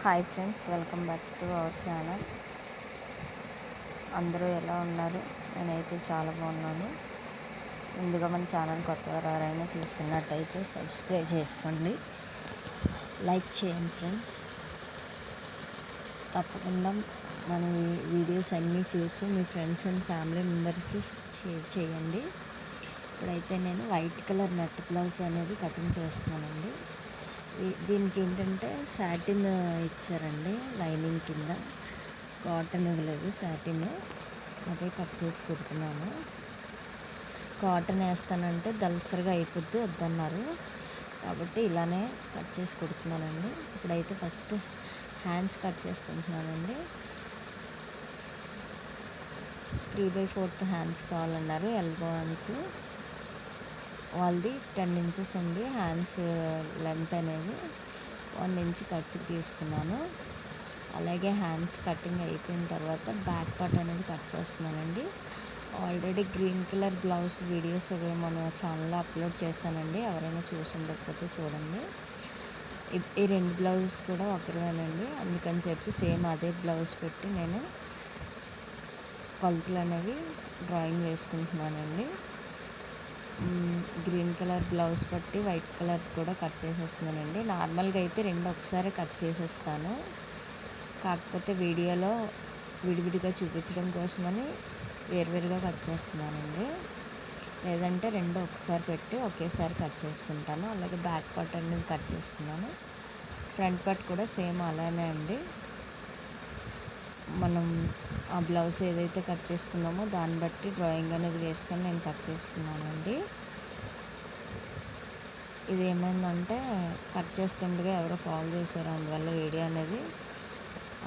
Hi friends, welcome back to our channel. అందరూ ఎలా ఉన్నారు? నేనైతే చాలా బాగున్నాను. ముందుగా మన ఛానల్ కొత్తవారు ఎవరైనా చూస్తున్నట్టయితే సబ్స్క్రైబ్ చేసుకోండి, లైక్ చేయండి ఫ్రెండ్స్. తప్పకుండా మన వీడియోస్ అన్నీ చూసి మీ ఫ్రెండ్స్ అండ్ ఫ్యామిలీ మెంబర్స్కి షేర్ చేయండి. ఇప్పుడైతే నేను వైట్ కలర్ నెట్ బ్లౌజ్ అనేది కటింగ్ చేస్తున్నానండి. దీనికి ఏంటంటే సాటిన్ ఇచ్చారండి, లైనింగ్ కింద కాటన్ ఇవ్వలేదు, సాటిన్. అదే కట్ చేసి కుడుతున్నాను. కాటన్ వేస్తానంటే దల్సరిగా అయిపోద్ది, వద్దన్నారు. కాబట్టి ఇలానే కట్ చేసి కుడుతున్నానండి. ఇప్పుడైతే ఫస్ట్ హ్యాండ్స్ కట్ చేసుకుంటున్నానండి. 3/4 హ్యాండ్స్ కావాలన్నారు, ఎల్బో హ్యాండ్స్. వాళ్ళది 10 ఇంచెస్ ఉంది హ్యాండ్స్ లెంత్ అనేది. 1 ఇంచ్ ఖర్చుకి తీసుకున్నాను. అలాగే హ్యాండ్స్ కటింగ్ అయిపోయిన తర్వాత బ్యాక్ పార్ట్ అనేది కట్ చేస్తున్నానండి. Already green colour blouse videos అవి మన ఛానల్లో అప్లోడ్ చేశానండి. ఎవరైనా చూసి ఉండకపోతే చూడండి. ఈ 2 బ్లౌజెస్ కూడా ఒకరివేనండి. అందుకని చెప్పి సేమ్ అదే బ్లౌజ్ పెట్టి నేను కొలతలు అనేవి డ్రాయింగ్ వేసుకుంటున్నానండి. గ్రీన్ కలర్ బ్లౌజ్ పట్టి వైట్ కలర్ కూడా కట్ చేసేస్తున్నానండి. నార్మల్గా అయితే 2 ఒకసారి కట్ చేసేస్తాను. కాకపోతే వీడియోలో విడివిడిగా చూపించడం కోసమని వేరువేరుగా కట్ చేస్తున్నానండి. లేదంటే 2 ఒకసారి పెట్టి ఒకేసారి కట్ చేసుకుంటాను. అలాగే బ్యాక్ పార్ట్ అనేది కట్ చేసుకున్నాను. ఫ్రంట్ పార్ట్ కూడా సేమ్ అలానే అండి. మనం ఆ బ్లౌజ్ ఏదైతే కట్ చేసుకున్నామో దాన్ని బట్టి డ్రాయింగ్ అనేది వేసుకొని నేను కట్ చేసుకున్నానండి. ఇది ఏమైందంటే కట్ చేస్తుండగా ఎవరో కాల్ చేశారు, అందువల్ల వీడియో అనేది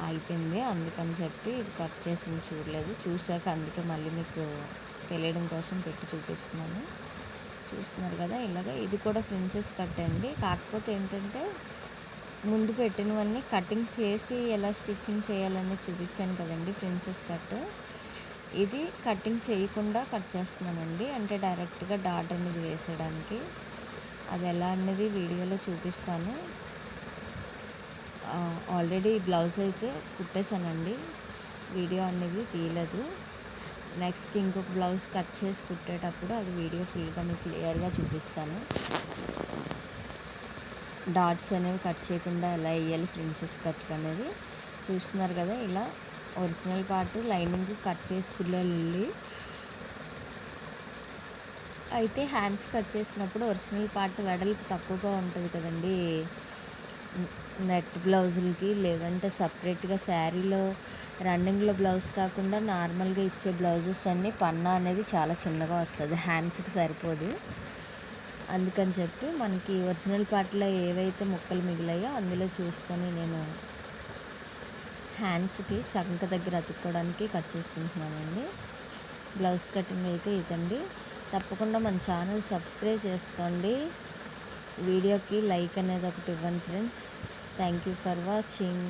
అయిపోయింది. అందుకని చెప్పి ఇది కట్ చేసింది చూడలేదు. చూశాక అందుకే మళ్ళీ మీకు తెలియడం కోసం పెట్టి చూపిస్తున్నాను. చూస్తున్నారు కదా, ఇలాగ ఇది కూడా ప్రిన్సెస్ కట్ అండి. కాకపోతే ఏంటంటే ముందు పెట్టినవన్నీ కటింగ్ చేసి ఎలా స్టిచ్చింగ్ చేయాలని చూపించాను కదండి, ప్రిన్సెస్ కట్. ఇది కటింగ్ చేయకుండా కట్ చేస్తున్నానండి. అంటే డైరెక్ట్గా డాట్ అనేది వేసేయడానికి. అది ఎలా అనేది వీడియోలో చూపిస్తాను. ఆల్రెడీ బ్లౌజ్ అయితే కుట్టేశానండి, వీడియో అనేది తీయలేదు. నెక్స్ట్ ఇంకొక బ్లౌజ్ కట్ చేసి కుట్టేటప్పుడు అది వీడియో ఫుల్గా మీకు క్లియర్గా చూపిస్తాను. డాట్స్ అనేవి కట్ చేయకుండా ఎలా వేయాలి ప్రిన్సెస్ కట్ అనేది చూస్తున్నారు కదా. ఇలా ఒరిజినల్ పార్ట్ లైనింగ్ కట్ చేసుకుని అయితే హ్యాండ్స్ కట్ చేసినప్పుడు ఒరిజినల్ పార్ట్ వెడల్పు తక్కువగా ఉంటుంది కదండి నెట్ బ్లౌజులకి. లేదంటే సపరేట్గా శారీలో రన్నింగ్లో బ్లౌజ్ కాకుండా నార్మల్గా ఇచ్చే బ్లౌజెస్ అన్నీ పన్నా అనేది చాలా చిన్నగా వస్తుంది, హ్యాండ్స్కి సరిపోదు. అందుకని చెప్పి మనకి ఒరిజినల్ పార్ట్లో ఏవైతే ముక్కలు మిగిలాయో అందులో చూసుకొని నేను హ్యాండ్స్కి చంక దగ్గర అతుక్కోవడానికి కట్ చేసుకుంటున్నానండి. బ్లౌజ్ కటింగ్ అయితే ఇదండి. తప్పకుండా మన ఛానల్ సబ్స్క్రైబ్ చేసుకోండి. వీడియోకి లైక్ అనేది ఒకటి ఇవ్వండి friends. Thank you for watching.